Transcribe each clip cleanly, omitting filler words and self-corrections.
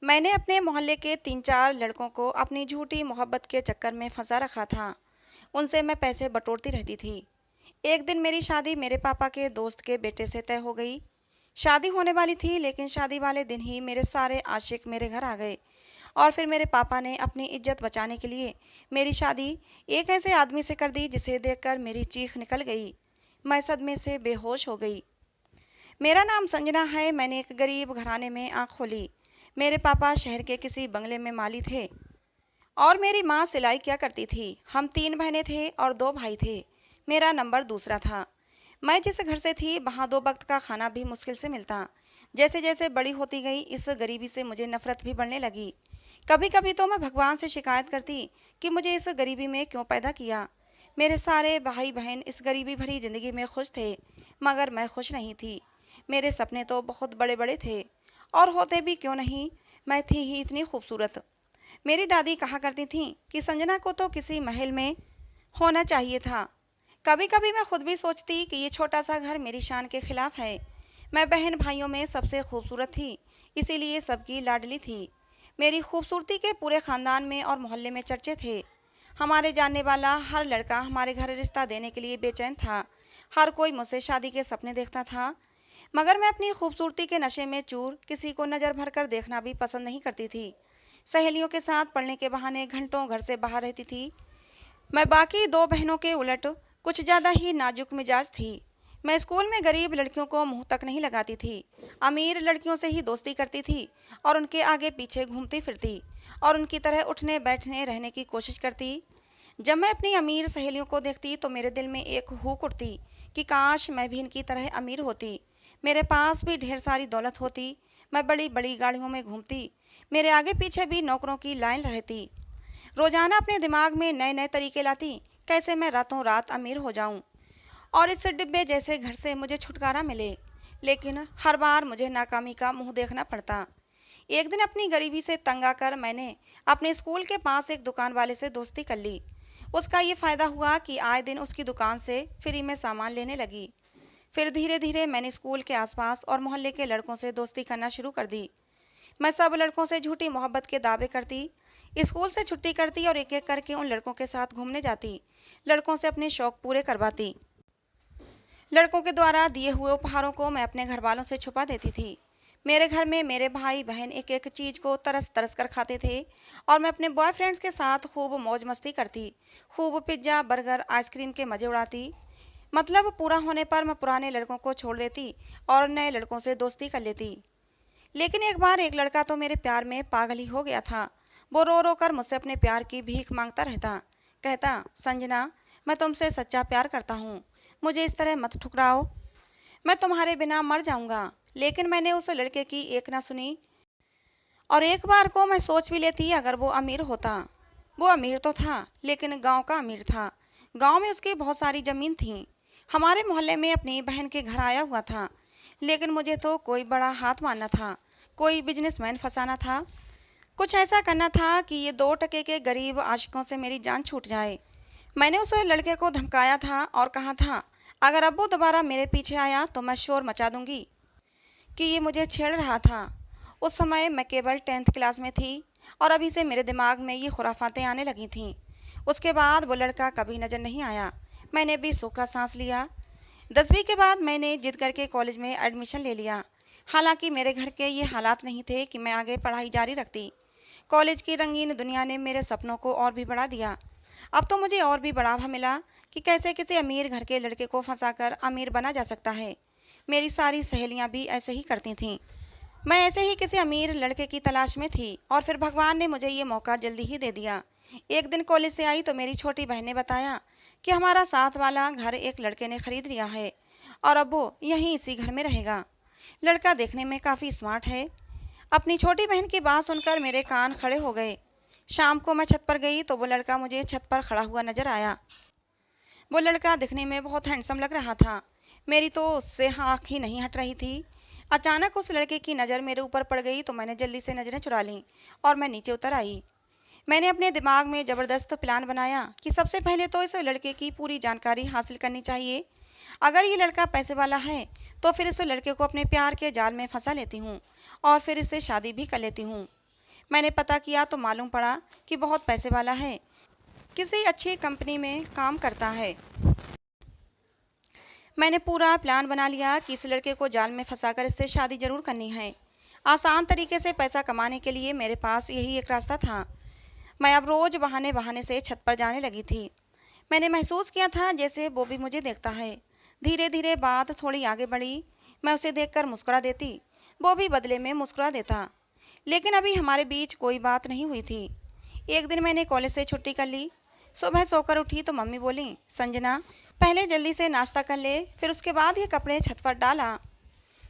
मैंने अपने मोहल्ले के 3-4 लड़कों को अपनी झूठी मोहब्बत के चक्कर में फंसा रखा था। उनसे मैं पैसे बटोरती रहती थी। एक दिन मेरी शादी मेरे पापा के दोस्त के बेटे से तय हो गई। शादी होने वाली थी, लेकिन शादी वाले दिन ही मेरे सारे आशिक मेरे घर आ गए और फिर मेरे पापा ने अपनी इज्जत बचाने के लिए मेरी शादी एक ऐसे आदमी से कर दी जिसे देखकर मेरी चीख निकल गई। मैं सदमे से बेहोश हो गई। मेरा नाम संजना है। मैंने एक गरीब घराने में आँख खोली। मेरे पापा शहर के किसी बंगले में माली थे और मेरी माँ सिलाई किया करती थी। हम 3 बहनें थे और 2 भाई थे। मेरा नंबर दूसरा था। मैं जिस घर से थी वहाँ 2 वक्त का खाना भी मुश्किल से मिलता। जैसे जैसे बड़ी होती गई इस गरीबी से मुझे नफरत भी बढ़ने लगी। कभी कभी तो मैं भगवान से शिकायत करती कि मुझे इस गरीबी में क्यों पैदा किया। मेरे सारे भाई बहन इस गरीबी भरी जिंदगी में खुश थे, मगर मैं खुश नहीं थी। मेरे सपने तो बहुत बड़े बड़े थे, और होते भी क्यों नहीं, मैं थी ही इतनी खूबसूरत। मेरी दादी कहा करती थी कि संजना को तो किसी महल में होना चाहिए था। कभी कभी मैं खुद भी सोचती कि ये छोटा सा घर मेरी शान के खिलाफ है। मैं बहन भाइयों में सबसे खूबसूरत थी, इसीलिए सबकी लाडली थी। मेरी खूबसूरती के पूरे ख़ानदान में और मोहल्ले में चर्चे थे। हमारे जानने वाला हर लड़का हमारे घर रिश्ता देने के लिए बेचैन था। हर कोई मुझसे शादी के सपने देखता था, मगर मैं अपनी खूबसूरती के नशे में चूर किसी को नज़र भर कर देखना भी पसंद नहीं करती थी। सहेलियों के साथ पढ़ने के बहाने घंटों घर से बाहर रहती थी। मैं बाकी 2 बहनों के उलट कुछ ज़्यादा ही नाजुक मिजाज थी। मैं स्कूल में गरीब लड़कियों को मुंह तक नहीं लगाती थी। अमीर लड़कियों से ही दोस्ती करती थी और उनके आगे पीछे घूमती फिरती और उनकी तरह उठने बैठने रहने की कोशिश करती। जब मैं अपनी अमीर सहेलियों को देखती तो मेरे दिल में एक हुक उठती कि काश मैं भी इनकी तरह अमीर होती। मेरे पास भी ढेर सारी दौलत होती। मैं बड़ी बड़ी गाड़ियों में घूमती। मेरे आगे पीछे भी नौकरों की लाइन रहती। रोजाना अपने दिमाग में नए नए तरीके लाती कैसे मैं रातों रात अमीर हो जाऊं और इस डिब्बे जैसे घर से मुझे छुटकारा मिले। लेकिन हर बार मुझे नाकामी का मुंह देखना पड़ता। एक दिन अपनी गरीबी से तंग आकर मैंने अपने स्कूल के पास एक दुकान वाले से दोस्ती कर ली। उसका ये फ़ायदा हुआ कि आए दिन उसकी दुकान से फ्री में सामान लेने लगी। फिर धीरे धीरे मैंने स्कूल के आसपास और मोहल्ले के लड़कों से दोस्ती करना शुरू कर दी। मैं सब लड़कों से झूठी मोहब्बत के दावे करती, स्कूल से छुट्टी करती और एक एक करके उन लड़कों के साथ घूमने जाती। लड़कों से अपने शौक पूरे करवाती। लड़कों के द्वारा दिए हुए उपहारों को मैं अपने घर वालों से छुपा देती थी। मेरे घर में मेरे भाई बहन एक एक चीज़ को तरस तरस कर खाते थे और मैं अपने बॉयफ्रेंड्स के साथ खूब मौज मस्ती करती। खूब पिज्ज़ा बर्गर आइसक्रीम के मज़े उड़ाती। मतलब पूरा होने पर मैं पुराने लड़कों को छोड़ देती और नए लड़कों से दोस्ती कर लेती। लेकिन एक बार एक लड़का तो मेरे प्यार में पागल ही हो गया था। वो रो रो कर मुझसे अपने प्यार की भीख मांगता रहता। कहता, संजना, मैं तुमसे सच्चा प्यार करता हूँ, मुझे इस तरह मत ठुकराओ, मैं तुम्हारे बिना मर जाऊंगा। लेकिन मैंने उस लड़के की एक ना सुनी। और एक बार को मैं सोच भी लेती अगर वो अमीर होता। वो अमीर तो था, लेकिन गांव का अमीर था। गांव में उसकी बहुत सारी ज़मीन थी। हमारे मोहल्ले में अपनी बहन के घर आया हुआ था। लेकिन मुझे तो कोई बड़ा हाथ मारना था, कोई बिजनेसमैन फंसाना था। कुछ ऐसा करना था कि ये 2 टके के गरीब आशिकों से मेरी जान छूट जाए। मैंने उस लड़के को धमकाया था और कहा था, अगर अब वो दोबारा मेरे पीछे आया तो मैं शोर मचा दूंगी कि ये मुझे छेड़ रहा था। उस समय मैं केवल 10th क्लास में थी और अभी से मेरे दिमाग में ये खुराफातें आने लगी थीं। उसके बाद वो लड़का कभी नज़र नहीं आया। मैंने भी सूखा सांस लिया। 10वीं के बाद मैंने जिद करके कॉलेज में एडमिशन ले लिया। हालांकि मेरे घर के ये हालात नहीं थे कि मैं आगे पढ़ाई जारी रखती। कॉलेज की रंगीन दुनिया ने मेरे सपनों को और भी बढ़ा दिया। अब तो मुझे और भी बढ़ावा मिला कि कैसे किसी अमीर घर के लड़के को फंसाकर अमीर बना जा सकता है। मेरी सारी सहेलियां भी ऐसे ही करती थीं। मैं ऐसे ही किसी अमीर लड़के की तलाश में थी और फिर भगवान ने मुझे ये मौका जल्दी ही दे दिया। एक दिन कॉलेज से आई तो मेरी छोटी बहन ने बताया कि हमारा साथ वाला घर एक लड़के ने खरीद लिया है और अब वो यहीं इसी घर में रहेगा। लड़का देखने में काफ़ी स्मार्ट है। अपनी छोटी बहन की बात सुनकर मेरे कान खड़े हो गए। शाम को मैं छत पर गई तो वो लड़का मुझे छत पर खड़ा हुआ नजर आया। वो लड़का दिखने में बहुत हैंडसम लग रहा था। मेरी तो उससे आँख ही नहीं हट रही थी। अचानक उस लड़के की नज़र मेरे ऊपर पड़ गई तो मैंने जल्दी से नज़रें चुरा लीं और मैं नीचे उतर आई। मैंने अपने दिमाग में ज़बरदस्त प्लान बनाया कि सबसे पहले तो इस लड़के की पूरी जानकारी हासिल करनी चाहिए। अगर ये लड़का पैसे वाला है तो फिर इस लड़के को अपने प्यार के जाल में फंसा लेती हूँ और फिर इससे शादी भी कर लेती हूँ। मैंने पता किया तो मालूम पड़ा कि बहुत पैसे वाला है, किसी अच्छी कंपनी में काम करता है। मैंने पूरा प्लान बना लिया कि इस लड़के को जाल में फंसाकर इससे शादी जरूर करनी है। आसान तरीके से पैसा कमाने के लिए मेरे पास यही एक रास्ता था। मैं अब रोज बहाने बहाने से छत पर जाने लगी थी। मैंने महसूस किया था जैसे वो भी मुझे देखता है। धीरे धीरे बात थोड़ी आगे बढ़ी। मैं उसे देखकर मुस्कुरा देती, वो भी बदले में मुस्कुरा देता। लेकिन अभी हमारे बीच कोई बात नहीं हुई थी। एक दिन मैंने कॉलेज से छुट्टी कर ली। सुबह सोकर उठी तो मम्मी बोली, संजना पहले जल्दी से नाश्ता कर ले, फिर उसके बाद ये कपड़े छत पर डाला।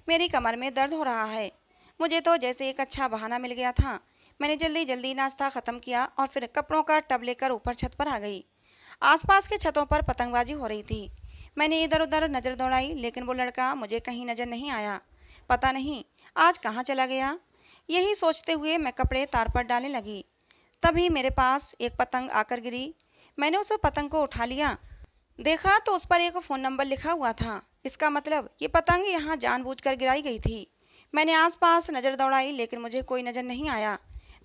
मेरी कमर में दर्द हो रहा है। मुझे तो जैसे एक अच्छा बहाना मिल गया था। मैंने जल्दी जल्दी नाश्ता ख़त्म किया और फिर कपड़ों का टब लेकर ऊपर छत पर आ गई। आसपास के छतों पर पतंगबाजी हो रही थी। मैंने इधर उधर नज़र दौड़ाई, लेकिन वो लड़का मुझे कहीं नज़र नहीं आया। पता नहीं आज कहाँ चला गया। यही सोचते हुए मैं कपड़े तार पर डालने लगी। तभी मेरे पास एक पतंग आकर गिरी। मैंने उस पतंग को उठा लिया। देखा तो उस पर एक फ़ोन नंबर लिखा हुआ था। इसका मतलब ये पतंग यहाँ जानबूझकर गिराई गई थी। मैंने आसपास नज़र दौड़ाई, लेकिन मुझे कोई नज़र नहीं आया।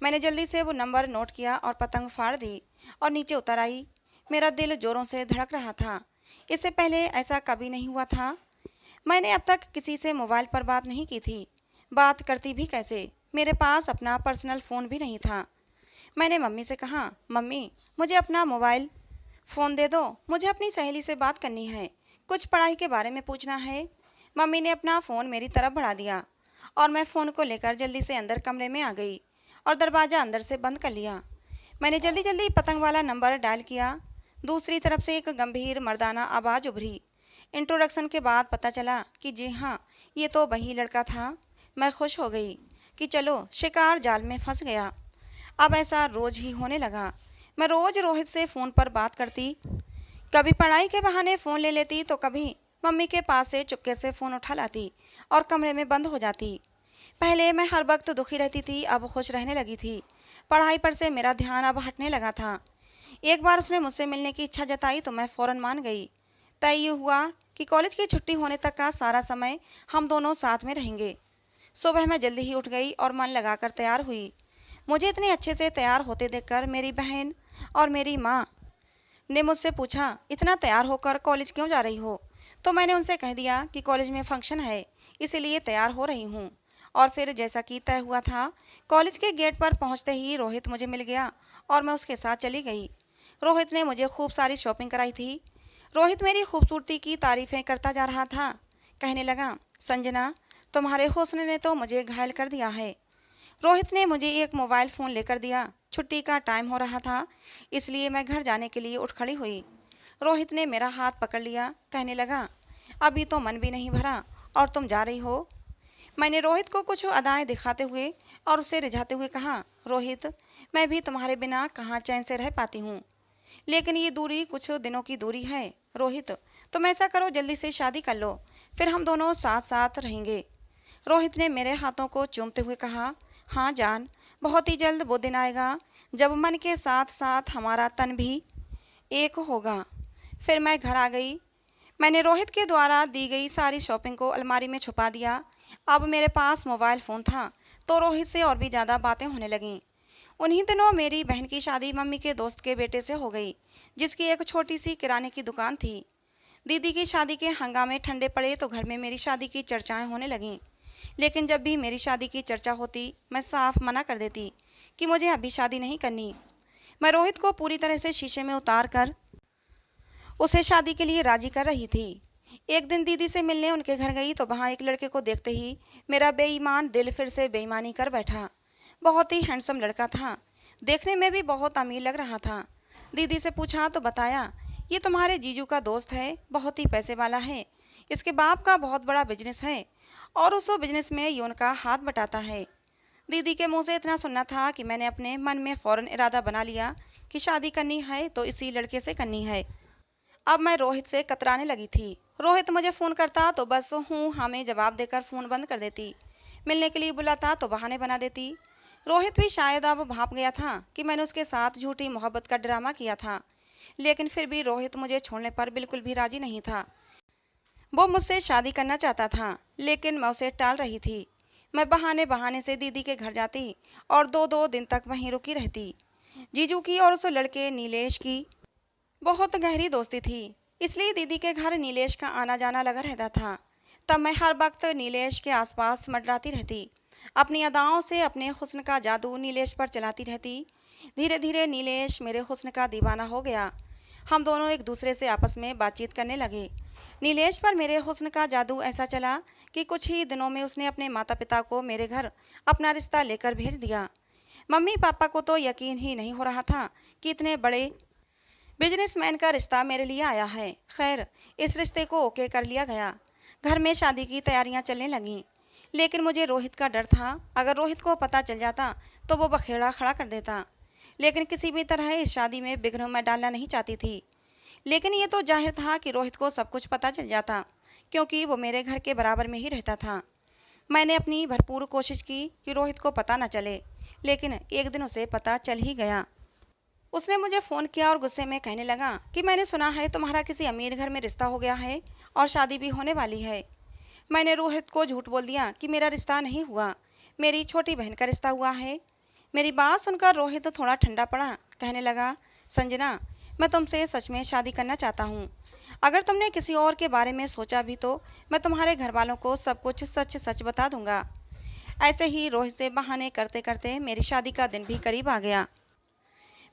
मैंने जल्दी से वो नंबर नोट किया और पतंग फाड़ दी और नीचे उतर आई। मेरा दिल जोरों से धड़क रहा था। इससे पहले ऐसा कभी नहीं हुआ था। मैंने अब तक किसी से मोबाइल पर बात नहीं की थी। बात करती भी कैसे? मेरे पास अपना पर्सनल फ़ोन भी नहीं था। मैंने मम्मी से कहा, मम्मी मुझे अपना मोबाइल फ़ोन दे दो, मुझे अपनी सहेली से बात करनी है, कुछ पढ़ाई के बारे में पूछना है। मम्मी ने अपना फ़ोन मेरी तरफ बढ़ा दिया और मैं फ़ोन को लेकर जल्दी से अंदर कमरे में आ गई और दरवाज़ा अंदर से बंद कर लिया। मैंने जल्दी जल्दी पतंग वाला नंबर डायल किया। दूसरी तरफ से एक गंभीर मर्दाना आवाज़ उभरी। इंट्रोडक्शन के बाद पता चला कि जी हाँ, ये तो वही लड़का था। मैं खुश हो गई कि चलो शिकार जाल में फंस गया। अब ऐसा रोज़ ही होने लगा। मैं रोज़ रोहित से फ़ोन पर बात करती। कभी पढ़ाई के बहाने फ़ोन ले लेती तो कभी मम्मी के पास से चुपके से फ़ोन उठा लाती और कमरे में बंद हो जाती। पहले मैं हर वक्त दुखी रहती थी, अब खुश रहने लगी थी। पढ़ाई पर से मेरा ध्यान अब हटने लगा था। एक बार उसने मुझसे मिलने की इच्छा जताई तो मैं फ़ौरन मान गई। तय ये हुआ कि कॉलेज की छुट्टी होने तक का सारा समय हम दोनों साथ में रहेंगे। सुबह मैं जल्दी ही उठ गई और मन लगाकर तैयार हुई। मुझे इतने अच्छे से तैयार होते देखकर मेरी बहन और मेरी माँ ने मुझसे पूछा, इतना तैयार होकर कॉलेज क्यों जा रही हो? तो मैंने उनसे कह दिया कि कॉलेज में फंक्शन है, इसीलिए तैयार हो रही हूँ। और फिर जैसा कि तय हुआ था, कॉलेज के गेट पर पहुँचते ही रोहित मुझे मिल गया और मैं उसके साथ चली गई। रोहित ने मुझे खूब सारी शॉपिंग कराई थी। रोहित मेरी खूबसूरती की तारीफ़ें करता जा रहा था। कहने लगा, संजना तुम्हारे हुस्न ने तो मुझे घायल कर दिया है। रोहित ने मुझे एक मोबाइल फ़ोन लेकर दिया। छुट्टी का टाइम हो रहा था, इसलिए मैं घर जाने के लिए उठ खड़ी हुई। रोहित ने मेरा हाथ पकड़ लिया। कहने लगा, अभी तो मन भी नहीं भरा और तुम जा रही हो। मैंने रोहित को कुछ अदाएं दिखाते हुए और उसे रिझाते हुए कहा, रोहित मैं भी तुम्हारे बिना कहाँ चैन से रह पाती हूँ, लेकिन ये दूरी कुछ दिनों की दूरी है। रोहित तुम ऐसा करो, जल्दी से शादी कर लो, फिर हम दोनों साथ साथ रहेंगे। रोहित ने मेरे हाथों को चूमते हुए कहा, हाँ जान, बहुत ही जल्द वो दिन आएगा जब मन के साथ साथ हमारा तन भी एक होगा। फिर मैं घर आ गई। मैंने रोहित के द्वारा दी गई सारी शॉपिंग को अलमारी में छुपा दिया। अब मेरे पास मोबाइल फ़ोन था तो रोहित से और भी ज़्यादा बातें होने लगीं। उन्हीं दिनों मेरी बहन की शादी मम्मी के दोस्त के बेटे से हो गई, जिसकी एक छोटी सी किराने की दुकान थी। दीदी की शादी के हंगामे ठंडे पड़े तो घर में मेरी शादी की चर्चाएं होने लगीं। लेकिन जब भी मेरी शादी की चर्चा होती, मैं साफ मना कर देती कि मुझे अभी शादी नहीं करनी। मैं रोहित को पूरी तरह से शीशे में उतार कर उसे शादी के लिए राजी कर रही थी। एक दिन दीदी से मिलने उनके घर गई तो वहाँ एक लड़के को देखते ही मेरा बेईमान दिल फिर से बेईमानी कर बैठा। बहुत ही हैंडसम लड़का था, देखने में भी बहुत अमीर लग रहा था। दीदी से पूछा तो बताया, ये तुम्हारे जीजू का दोस्त है, बहुत ही पैसे वाला है, इसके बाप का बहुत बड़ा बिजनेस है और उस बिजनेस में ये उनका हाथ बटाता है। दीदी के मुंह से इतना सुनना था कि मैंने अपने मन में फ़ौरन इरादा बना लिया कि शादी करनी है तो इसी लड़के से करनी है। अब मैं रोहित से कतराने लगी थी। रोहित मुझे फ़ोन करता तो बस हूँ हाँ में जवाब देकर फ़ोन बंद कर देती। मिलने के लिए बुलाता तो बहाने बना देती। रोहित भी शायद अब भाप गया था कि मैंने उसके साथ झूठी मोहब्बत का ड्रामा किया था, लेकिन फिर भी रोहित मुझे छोड़ने पर बिल्कुल भी राजी नहीं था। वो मुझसे शादी करना चाहता था, लेकिन मैं उसे टाल रही थी। मैं बहाने बहाने से दीदी के घर जाती और दो दो दिन तक वहीं रुकी रहती। जीजू की और उस लड़के नीलेश की बहुत गहरी दोस्ती थी, इसलिए दीदी के घर नीलेश का आना जाना लगा रहता था। तब मैं हर वक्त नीलेश के आसपास मंडराती रहती, अपनी अदाओं से अपने हुस्न का जादू नीलेश पर चलाती रहती। धीरे धीरे नीलेश मेरे हुस्न का दीवाना हो गया। हम दोनों एक दूसरे से आपस में बातचीत करने लगे। नीलेश पर मेरे हुस्न का जादू ऐसा चला कि कुछ ही दिनों में उसने अपने माता पिता को मेरे घर अपना रिश्ता लेकर भेज दिया। मम्मी पापा को तो यकीन ही नहीं हो रहा था कि इतने बड़े बिजनेसमैन का रिश्ता मेरे लिए आया है। खैर, इस रिश्ते को ओके कर लिया गया। घर में शादी की तैयारियां चलने लगीं, लेकिन मुझे रोहित का डर था। अगर रोहित को पता चल जाता तो वो बखेड़ा खड़ा कर देता। लेकिन किसी भी तरह इस शादी में विघ्न मैं डालना नहीं चाहती थी। लेकिन ये तो जाहिर था कि रोहित को सब कुछ पता चल जाता, क्योंकि वो मेरे घर के बराबर में ही रहता था। मैंने अपनी भरपूर कोशिश की कि रोहित को पता न चले, लेकिन एक दिन उसे पता चल ही गया। उसने मुझे फ़ोन किया और गुस्से में कहने लगा कि मैंने सुना है तुम्हारा किसी अमीर घर में रिश्ता हो गया है और शादी भी होने वाली है। मैंने रोहित को झूठ बोल दिया कि मेरा रिश्ता नहीं हुआ, मेरी छोटी बहन का रिश्ता हुआ है। मेरी बात सुनकर रोहित थोड़ा ठंडा पड़ा। कहने लगा, संजना, मैं तुमसे सच में शादी करना चाहता हूँ। अगर तुमने किसी और के बारे में सोचा भी तो मैं तुम्हारे घर वालों को सब कुछ सच सच बता दूंगा। ऐसे ही रोहित से बहाने करते करते मेरी शादी का दिन भी करीब आ गया।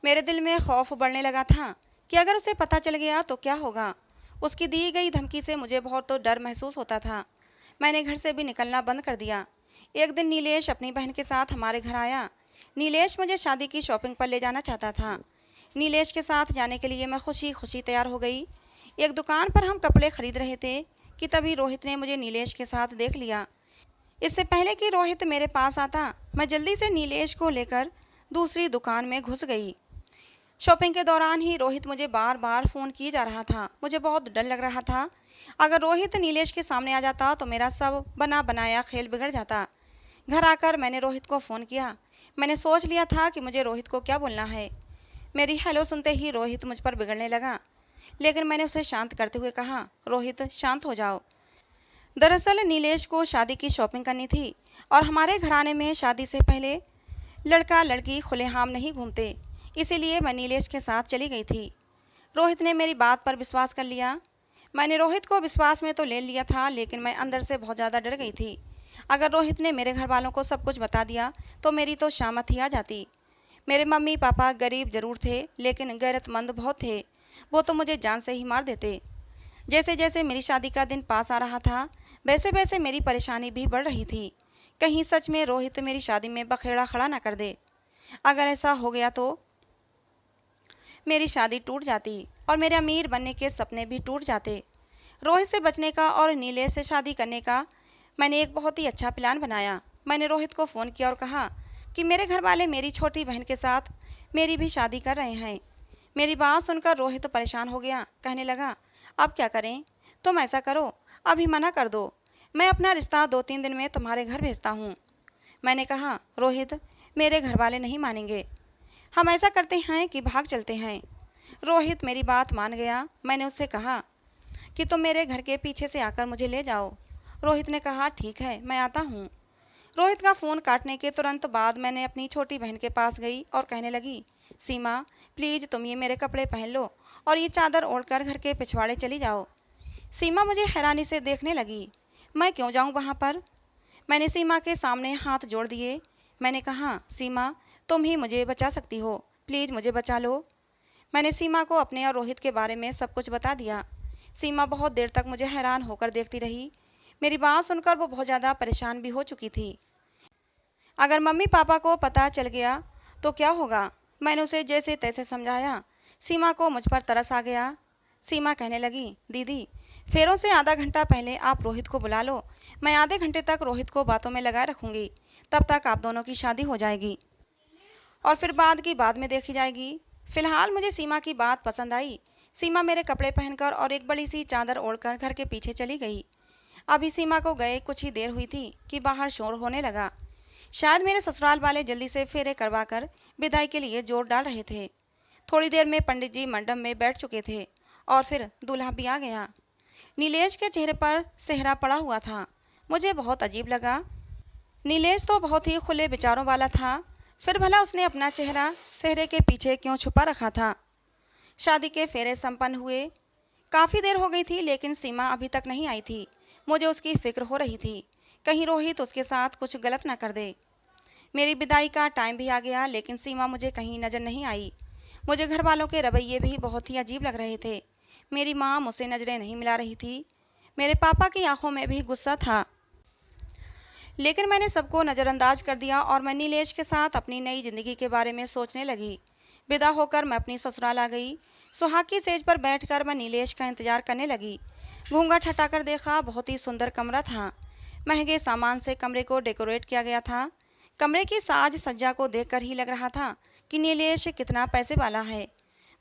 मेरे दिल में खौफ बढ़ने लगा था कि अगर उसे पता चल गया तो क्या होगा। उसकी दी गई धमकी से मुझे बहुत तो डर महसूस होता था। मैंने घर से भी निकलना बंद कर दिया। एक दिन नीलेश अपनी बहन के साथ हमारे घर आया। नीलेश मुझे शादी की शॉपिंग पर ले जाना चाहता था। नीलेश के साथ जाने के लिए मैं खुशी खुशी तैयार हो गई। एक दुकान पर हम कपड़े खरीद रहे थे कि तभी रोहित ने मुझे नीलेश के साथ देख लिया। इससे पहले कि रोहित मेरे पास आता, मैं जल्दी से नीलेश को लेकर दूसरी दुकान में घुस गई। शॉपिंग के दौरान ही रोहित मुझे बार बार फ़ोन किए जा रहा था। मुझे बहुत डर लग रहा था, अगर रोहित नीलेश के सामने आ जाता तो मेरा सब बना बनाया खेल बिगड़ जाता। घर आकर मैंने रोहित को फ़ोन किया। मैंने सोच लिया था कि मुझे रोहित को क्या बोलना है। मेरी हेलो सुनते ही रोहित मुझ पर बिगड़ने लगा, लेकिन मैंने उसे शांत करते हुए कहा, रोहित शांत हो जाओ। दरअसल नीलेश को शादी की शॉपिंग करनी थी और हमारे घराने में शादी से पहले लड़का लड़की खुलेआम नहीं घूमते, इसीलिए मैं नीलेश के साथ चली गई थी। रोहित ने मेरी बात पर विश्वास कर लिया। मैंने रोहित को विश्वास में तो ले लिया था, लेकिन मैं अंदर से बहुत ज़्यादा डर गई थी। अगर रोहित ने मेरे घर वालों को सब कुछ बता दिया तो मेरी तो शामत ही आ जाती। मेरे मम्मी पापा गरीब जरूर थे, लेकिन गैरतमंद बहुत थे। वो तो मुझे जान से ही मार देते। जैसे जैसे मेरी शादी का दिन पास आ रहा था, वैसे वैसे मेरी परेशानी भी बढ़ रही थी। कहीं सच में रोहित मेरी शादी में बखेड़ा खड़ा ना कर दे। अगर ऐसा हो गया तो मेरी शादी टूट जाती और मेरे अमीर बनने के सपने भी टूट जाते। रोहित से बचने का और नीलेश से शादी करने का मैंने एक बहुत ही अच्छा प्लान बनाया। मैंने रोहित को फ़ोन किया और कहा कि मेरे घर वाले मेरी छोटी बहन के साथ मेरी भी शादी कर रहे हैं। मेरी बात सुनकर रोहित परेशान हो गया। कहने लगा, अब क्या करें? तुम ऐसा करो, अभी मना कर दो। मैं अपना रिश्ता 2-3 दिन में तुम्हारे घर भेजता हूँ। मैंने कहा, रोहित, मेरे घर वाले नहीं मानेंगे। हम ऐसा करते हैं कि भाग चलते हैं। रोहित मेरी बात मान गया। मैंने उससे कहा कि तुम मेरे घर के पीछे से आकर मुझे ले जाओ। रोहित ने कहा, ठीक है, मैं आता हूँ। रोहित का फ़ोन काटने के तुरंत बाद मैंने अपनी छोटी बहन के पास गई और कहने लगी, सीमा, प्लीज़ तुम ये मेरे कपड़े पहन लो और ये चादर ओढ़कर घर के पिछवाड़े चली जाओ। सीमा मुझे हैरानी से देखने लगी। मैं क्यों जाऊँ वहाँ पर? मैंने सीमा के सामने हाथ जोड़ दिए। मैंने कहा, सीमा, तुम ही मुझे बचा सकती हो, प्लीज़ मुझे बचा लो। मैंने सीमा को अपने और रोहित के बारे में सब कुछ बता दिया। सीमा बहुत देर तक मुझे हैरान होकर देखती रही। मेरी बात सुनकर वो बहुत ज़्यादा परेशान भी हो चुकी थी। अगर मम्मी पापा को पता चल गया तो क्या होगा? मैंने उसे जैसे तैसे समझाया। सीमा को मुझ पर तरस आ गया। सीमा कहने लगी, दीदी, फेरों से आधा घंटा पहले आप रोहित को बुला लो। मैं आधे घंटे तक रोहित को बातों में लगाए रखूँगी। तब तक आप दोनों की शादी हो जाएगी और फिर बाद की बाद में देखी जाएगी। फिलहाल मुझे सीमा की बात पसंद आई। सीमा मेरे कपड़े पहनकर और एक बड़ी सी चादर ओढ़कर घर के पीछे चली गई। अभी सीमा को गए कुछ ही देर हुई थी कि बाहर शोर होने लगा। शायद मेरे ससुराल वाले जल्दी से फेरे करवाकर विदाई के लिए जोर डाल रहे थे। थोड़ी देर में पंडित जी मंडप में बैठ चुके थे और फिर दूल्हा भी आ गया। नीलेश के चेहरे पर सेहरा पड़ा हुआ था। मुझे बहुत अजीब लगा। नीलेश तो बहुत ही खुले विचारों वाला था, फिर भला उसने अपना चेहरा सेहरे के पीछे क्यों छुपा रखा था। शादी के फेरे संपन्न हुए। काफ़ी देर हो गई थी लेकिन सीमा अभी तक नहीं आई थी। मुझे उसकी फिक्र हो रही थी, कहीं रोहित उसके साथ कुछ गलत ना कर दे। मेरी विदाई का टाइम भी आ गया लेकिन सीमा मुझे कहीं नज़र नहीं आई। मुझे घर वालों के रवैये भी बहुत ही अजीब लग रहे थे। मेरी माँ मुझसे नज़रें नहीं मिला रही थी। मेरे पापा की आंखों में भी गुस्सा था, लेकिन मैंने सबको नज़रअंदाज कर दिया और मैं नीलेश के साथ अपनी नई ज़िंदगी के बारे में सोचने लगी। विदा होकर मैं अपनी ससुराल आ गई। सुहाग की सेज पर बैठकर मैं नीलेश का इंतजार करने लगी। घूंघट हटाकर देखा, बहुत ही सुंदर कमरा था। महंगे सामान से कमरे को डेकोरेट किया गया था। कमरे की साज सज्जा को देखकर ही लग रहा था कि नीलेश कितना पैसे वाला है।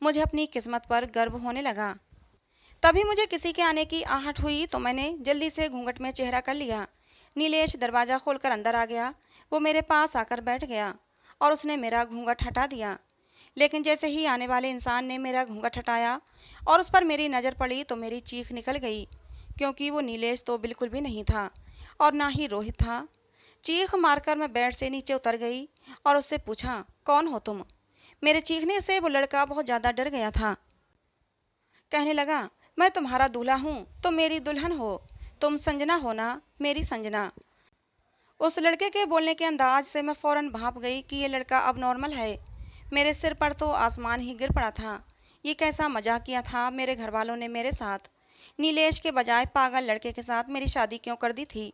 मुझे अपनी किस्मत पर गर्व होने लगा। तभी मुझे किसी के आने की आहट हुई तो मैंने जल्दी से घूंघट में चेहरा कर लिया। नीलेश दरवाज़ा खोलकर अंदर आ गया। वो मेरे पास आकर बैठ गया और उसने मेरा घूंघट हटा दिया। लेकिन जैसे ही आने वाले इंसान ने मेरा घूंघट हटाया और उस पर मेरी नज़र पड़ी तो मेरी चीख निकल गई, क्योंकि वो नीलेश तो बिल्कुल भी नहीं था और ना ही रोहित था। चीख मारकर मैं बेड से नीचे उतर गई और उससे पूछा, कौन हो तुम? मेरे चीखने से वो लड़का बहुत ज़्यादा डर गया था। कहने लगा, मैं तुम्हारा दूल्हा हूँ, तुम मेरी दुल्हन हो। तुम संजना हो ना, मेरी संजना। उस लड़के के बोलने के अंदाज से मैं फ़ौरन भाप गई कि ये लड़का अब नॉर्मल है। मेरे सिर पर तो आसमान ही गिर पड़ा था। ये कैसा मजाक किया था मेरे घर वालों ने मेरे साथ। नीलेश के बजाय पागल लड़के के साथ मेरी शादी क्यों कर दी थी।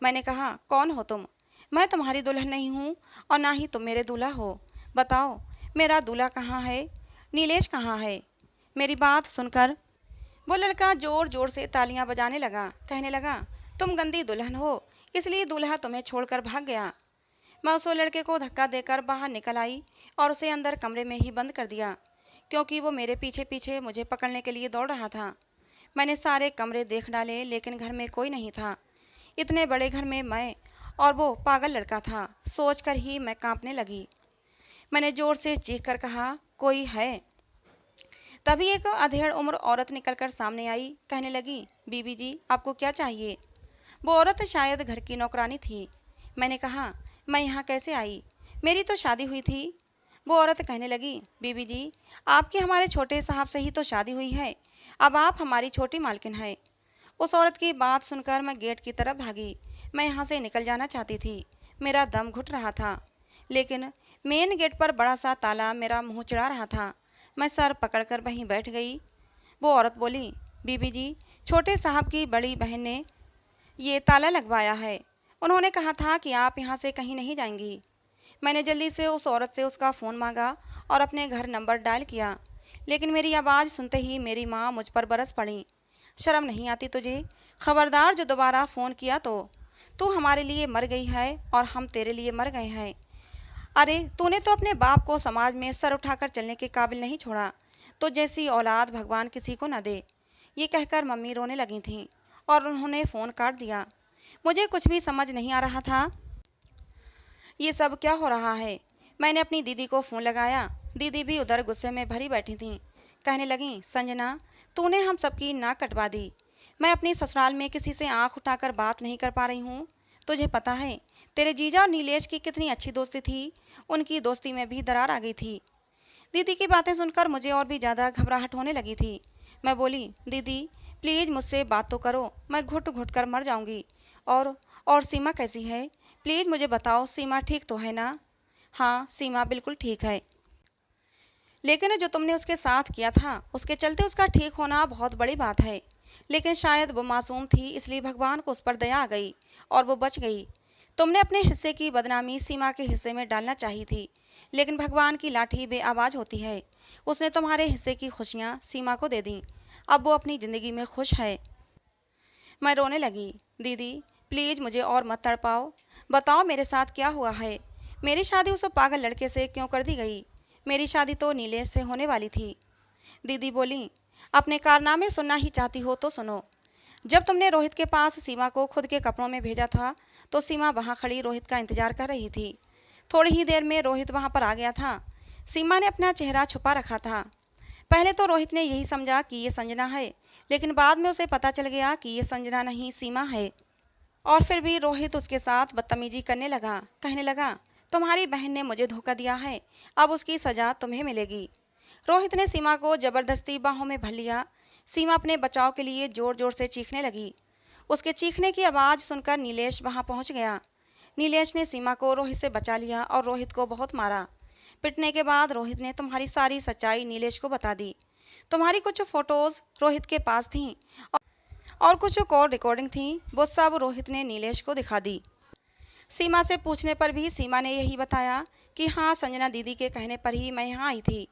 मैंने कहा, कौन हो तुम? मैं तुम्हारी दुल्हन नहीं हूँ और ना ही तुम मेरे दूल्हा हो। बताओ, मेरा दूल्हा कहाँ है? नीलेश कहाँ है? मेरी बात सुनकर वो लड़का जोर जोर से तालियां बजाने लगा। कहने लगा, तुम गंदी दुल्हन हो, इसलिए दूल्हा तुम्हें छोड़कर भाग गया। मैं उस लड़के को धक्का देकर बाहर निकल आई और उसे अंदर कमरे में ही बंद कर दिया, क्योंकि वो मेरे पीछे पीछे मुझे पकड़ने के लिए दौड़ रहा था। मैंने सारे कमरे देख डाले लेकिन घर में कोई नहीं था। इतने बड़े घर में मैं और वो पागल लड़का था, सोचकर ही मैं कांपने लगी। मैंने जोर से चीख कर कहा, कोई है? तभी एक अधेड़ उम्र औरत निकलकर सामने आई। कहने लगी, बीबी जी, आपको क्या चाहिए? वो औरत शायद घर की नौकरानी थी। मैंने कहा, मैं यहाँ कैसे आई? मेरी तो शादी हुई थी। वो औरत कहने लगी, बीबी जी, आपकी हमारे छोटे साहब से ही तो शादी हुई है, अब आप हमारी छोटी मालकिन हैं। उस औरत की बात सुनकर मैं गेट की तरफ भागी। मैं यहाँ से निकल जाना चाहती थी। मेरा दम घुट रहा था, लेकिन मेन गेट पर बड़ा सा ताला मेरा मुंह चिढ़ा रहा था। मैं सर पकड़कर वहीं बैठ गई। वो औरत बोली, बीबी जी, छोटे साहब की बड़ी बहन ने ये ताला लगवाया है। उन्होंने कहा था कि आप यहाँ से कहीं नहीं जाएंगी। मैंने जल्दी से उस औरत से उसका फ़ोन मांगा और अपने घर नंबर डायल किया, लेकिन मेरी आवाज़ सुनते ही मेरी माँ मुझ पर बरस पड़ी। शर्म नहीं आती तुझे? खबरदार जो दोबारा फ़ोन किया तो तू हमारे लिए मर गई है और हम तेरे लिए मर गए हैं। अरे, तूने तो अपने बाप को समाज में सर उठाकर चलने के काबिल नहीं छोड़ा। तो जैसी औलाद भगवान किसी को न दे। ये कहकर मम्मी रोने लगी थीं और उन्होंने फ़ोन काट दिया। मुझे कुछ भी समझ नहीं आ रहा था, ये सब क्या हो रहा है। मैंने अपनी दीदी को फ़ोन लगाया। दीदी भी उधर गुस्से में भरी बैठी थीं। कहने लगी, संजना, तूने हम सबकी नाक कटवा दी। मैं अपनी ससुराल में किसी से आंख उठाकर बात नहीं कर पा रही हूँ। तुझे पता है तेरे जीजा और नीलेश की कितनी अच्छी दोस्ती थी। उनकी दोस्ती में भी दरार आ गई थी। दीदी की बातें सुनकर मुझे और भी ज़्यादा घबराहट होने लगी थी। मैं बोली, दीदी प्लीज़ मुझसे बात तो करो, मैं घुट घुट कर मर जाऊंगी। और सीमा कैसी है? प्लीज़ मुझे बताओ, सीमा ठीक तो है ना? हाँ, सीमा बिल्कुल ठीक है, लेकिन जो तुमने उसके साथ किया था उसके चलते उसका ठीक होना बहुत बड़ी बात है। लेकिन शायद वो मासूम थी, इसलिए भगवान को उस पर दया आ गई और वो बच गई। तुमने अपने हिस्से की बदनामी सीमा के हिस्से में डालना चाहिए थी, लेकिन भगवान की लाठी बेआवाज़ होती है। उसने तुम्हारे हिस्से की खुशियाँ सीमा को दे दी। अब वो अपनी ज़िंदगी में खुश है। मैं रोने लगी। दीदी प्लीज़ मुझे और मत तड़पाओ। बताओ मेरे साथ क्या हुआ है। मेरी शादी उस पागल लड़के से क्यों कर दी गई? मेरी शादी तो नीलेश से होने वाली थी। दीदी बोली, अपने कारनामे सुनना ही चाहती हो तो सुनो। जब तुमने रोहित के पास सीमा को खुद के कपड़ों में भेजा था तो सीमा वहाँ खड़ी रोहित का इंतजार कर रही थी। थोड़ी ही देर में रोहित वहाँ पर आ गया था। सीमा ने अपना चेहरा छुपा रखा था। पहले तो रोहित ने यही समझा कि ये संजना है, लेकिन बाद में उसे पता चल गया कि ये संजना नहीं, सीमा है। और फिर भी रोहित उसके साथ बदतमीजी करने लगा। कहने लगा, तुम्हारी बहन ने मुझे धोखा दिया है, अब उसकी सजा तुम्हें मिलेगी। रोहित ने सीमा को जबरदस्ती बाहों में भर लिया। सीमा अपने बचाव के लिए जोर जोर से चीखने लगी। उसके चीखने की आवाज़ सुनकर नीलेश वहां पहुंच गया। नीलेश ने सीमा को रोहित से बचा लिया और रोहित को बहुत मारा। पिटने के बाद रोहित ने तुम्हारी सारी सच्चाई नीलेश को बता दी। तुम्हारी कुछ फोटोज रोहित के पास थीं और कुछ कॉल रिकॉर्डिंग थी, वो सब रोहित ने नीलेश को दिखा दी। सीमा से पूछने पर भी सीमा ने यही बताया कि हाँ, संजना दीदी के कहने पर ही मैं यहाँ आई थी।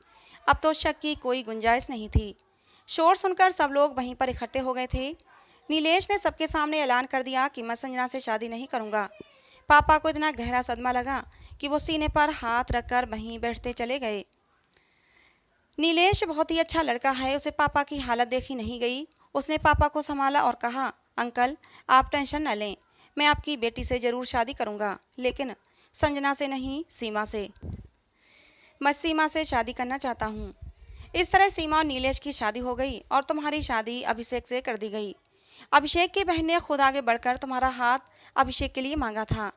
अब तो शक की कोई गुंजाइश नहीं थी। शोर सुनकर सब लोग वहीं पर इकट्ठे हो गए थे। नीलेश ने सबके सामने ऐलान कर दिया कि मैं संजना से शादी नहीं करूँगा। पापा को इतना गहरा सदमा लगा कि वो सीने पर हाथ रखकर वहीं बैठते चले गए। नीलेश बहुत ही अच्छा लड़का है, उसे पापा की हालत देखी नहीं गई। उसने पापा को संभाला और कहा, अंकल आप टेंशन न लें, मैं आपकी बेटी से ज़रूर शादी करूँगा, लेकिन संजना से नहीं, सीमा से। मैं सीमा से शादी करना चाहता हूँ। इस तरह सीमा और नीलेश की शादी हो गई और तुम्हारी शादी अभिषेक से कर दी गई। अभिषेक की बहन ने खुद आगे बढ़कर तुम्हारा हाथ अभिषेक के लिए मांगा था।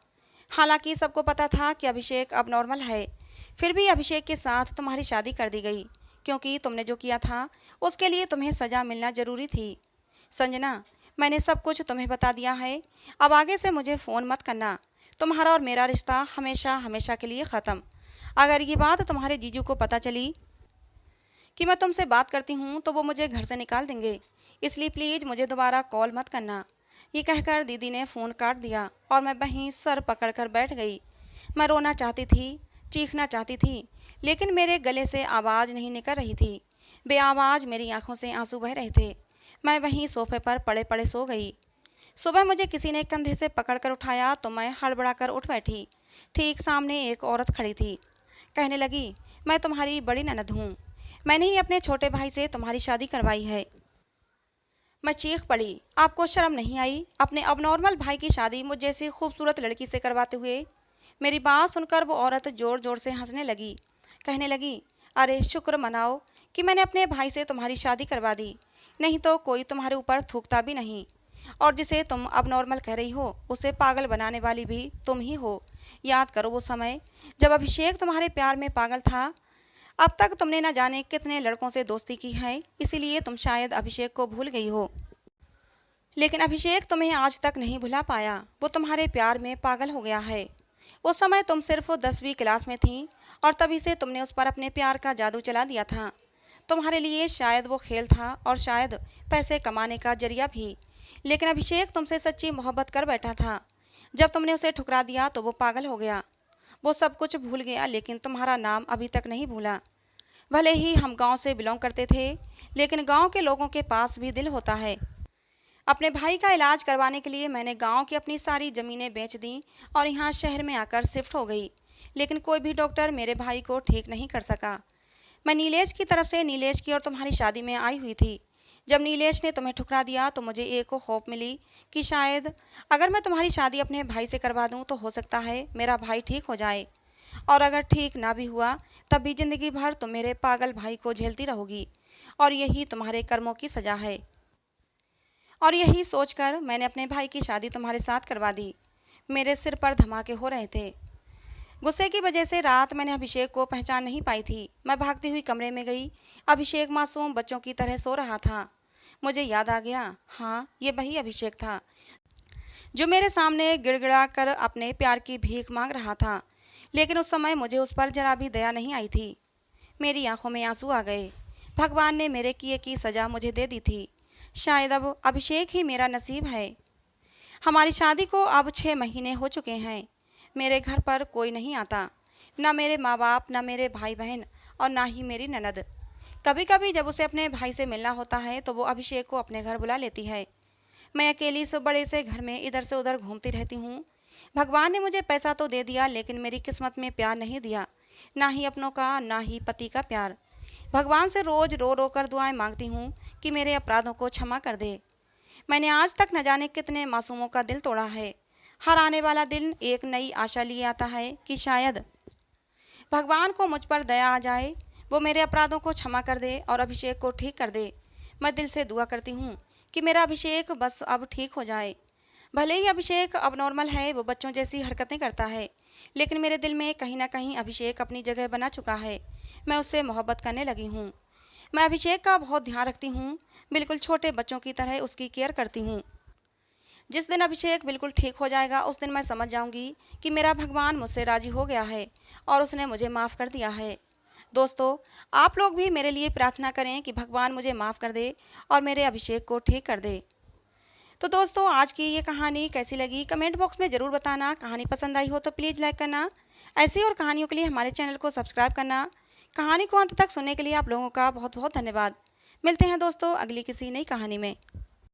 हालांकि सबको पता था कि अभिषेक अब नॉर्मल है, फिर भी अभिषेक के साथ तुम्हारी शादी कर दी गई, क्योंकि तुमने जो किया था उसके लिए तुम्हें सज़ा मिलना ज़रूरी थी। संजना, मैंने सब कुछ तुम्हें बता दिया है, अब आगे से मुझे फ़ोन मत करना। तुम्हारा और मेरा रिश्ता हमेशा हमेशा के लिए ख़त्म। अगर ये बात तुम्हारे जीजू को पता चली कि मैं तुमसे बात करती हूँ तो वो मुझे घर से निकाल देंगे, इसलिए प्लीज़ मुझे दोबारा कॉल मत करना। ये कहकर दीदी ने फ़ोन काट दिया और मैं वहीं सर पकड़कर बैठ गई। मैं रोना चाहती थी, चीखना चाहती थी, लेकिन मेरे गले से आवाज़ नहीं निकल रही थी। बेआवाज़ मेरी आंखों से आंसू बह रहे थे। मैं वहीं सोफे पर पड़े पड़े सो गई। सुबह मुझे किसी ने कंधे से पकड़कर उठाया तो मैं हड़बड़ाकर उठ बैठी। ठीक सामने एक औरत खड़ी थी। कहने लगी, मैं तुम्हारी बड़ी ननद हूँ, मैंने ही अपने छोटे भाई से तुम्हारी शादी करवाई है। मैं चीख पड़ी, आपको शर्म नहीं आई अपने अबनॉर्मल भाई की शादी मुझ जैसी खूबसूरत लड़की से करवाते हुए? मेरी बात सुनकर वो औरत ज़ोर ज़ोर से हंसने लगी। कहने लगी, अरे शुक्र मनाओ कि मैंने अपने भाई से तुम्हारी शादी करवा दी, नहीं तो कोई तुम्हारे ऊपर थूकता भी नहीं। और जिसे तुम अबनॉर्मल कह रही हो उसे पागल बनाने वाली भी तुम ही हो। याद करो वो समय जब अभिषेक तुम्हारे प्यार में पागल था। अब तक तुमने न जाने कितने लड़कों से दोस्ती की है, इसीलिए तुम शायद अभिषेक को भूल गई हो, लेकिन अभिषेक तुम्हें आज तक नहीं भुला पाया। वो तुम्हारे प्यार में पागल हो गया है। उस समय तुम सिर्फ 10वीं क्लास में थी और तभी से तुमने उस पर अपने प्यार का जादू चला दिया था। तुम्हारे लिए शायद वो खेल था और शायद पैसे कमाने का जरिया भी, लेकिन अभिषेक तुमसे सच्ची मोहब्बत कर बैठा था। जब तुमने उसे ठुकरा दिया तो वो पागल हो गया। वो सब कुछ भूल गया, लेकिन तुम्हारा नाम अभी तक नहीं भूला। भले ही हम गांव से बिलोंग करते थे, लेकिन गांव के लोगों के पास भी दिल होता है। अपने भाई का इलाज करवाने के लिए मैंने गांव की अपनी सारी ज़मीनें बेच दी और यहाँ शहर में आकर शिफ्ट हो गई, लेकिन कोई भी डॉक्टर मेरे भाई को ठीक नहीं कर सका। मैं नीलेश की तरफ से नीलेश की और तुम्हारी शादी में आई हुई थी। जब नीलेश ने तुम्हें ठुकरा दिया तो मुझे एक होप मिली कि शायद अगर मैं तुम्हारी शादी अपने भाई से करवा दूँ तो हो सकता है मेरा भाई ठीक हो जाए, और अगर ठीक ना भी हुआ तब भी ज़िंदगी भर तुम मेरे पागल भाई को झेलती रहोगी, और यही तुम्हारे कर्मों की सज़ा है। और यही सोचकर मैंने अपने भाई की शादी तुम्हारे साथ करवा दी। मेरे सिर पर धमाके हो रहे थे। गुस्से की वजह से रात मैंने अभिषेक को पहचान नहीं पाई थी। मैं भागती हुई कमरे में गई। अभिषेक मासूम बच्चों की तरह सो रहा था। मुझे याद आ गया, हाँ ये वही अभिषेक था जो मेरे सामने गिड़गिड़ा कर अपने प्यार की भीख मांग रहा था, लेकिन उस समय मुझे उस पर जरा भी दया नहीं आई थी। मेरी आंखों में आंसू आ गए। भगवान ने मेरे किए की सज़ा मुझे दे दी थी। शायद अब अभिषेक ही मेरा नसीब है। हमारी शादी को अब 6 महीने हो चुके हैं। मेरे घर पर कोई नहीं आता, ना मेरे माँ बाप, ना मेरे भाई बहन और ना ही मेरी ननद। कभी कभी जब उसे अपने भाई से मिलना होता है तो वो अभिषेक को अपने घर बुला लेती है। मैं अकेली से बड़े से घर में इधर से उधर घूमती रहती हूँ। भगवान ने मुझे पैसा तो दे दिया, लेकिन मेरी किस्मत में प्यार नहीं दिया, ना ही अपनों का, ना ही पति का प्यार। भगवान से रोज़ रो रो कर दुआएं मांगती हूँ कि मेरे अपराधों को क्षमा कर दे। मैंने आज तक न जाने कितने मासूमों का दिल तोड़ा है। हर आने वाला दिन एक नई आशा लिए आता है कि शायद भगवान को मुझ पर दया आ जाए, वो मेरे अपराधों को क्षमा कर दे और अभिषेक को ठीक कर दे। मैं दिल से दुआ करती हूँ कि मेरा अभिषेक बस अब ठीक हो जाए। भले ही अभिषेक अब नॉर्मल है, वो बच्चों जैसी हरकतें करता है, लेकिन मेरे दिल में कहीं ना कहीं अभिषेक अपनी जगह बना चुका है। मैं उससे मोहब्बत करने लगी हूँ। मैं अभिषेक का बहुत ध्यान रखती हूँ, बिल्कुल छोटे बच्चों की तरह उसकी केयर करती हूँ। जिस दिन अभिषेक बिल्कुल ठीक हो जाएगा, उस दिन मैं समझ जाऊंगी कि मेरा भगवान मुझसे राजी हो गया है और उसने मुझे माफ़ कर दिया है। दोस्तों, आप लोग भी मेरे लिए प्रार्थना करें कि भगवान मुझे माफ़ कर दे और मेरे अभिषेक को ठीक कर दे। तो दोस्तों, आज की ये कहानी कैसी लगी कमेंट बॉक्स में ज़रूर बताना। कहानी पसंद आई हो तो प्लीज़ लाइक करना। ऐसी और कहानियों के लिए हमारे चैनल को सब्सक्राइब करना। कहानी को अंत तक सुनने के लिए आप लोगों का बहुत बहुत धन्यवाद। मिलते हैं दोस्तों अगली किसी नई कहानी में।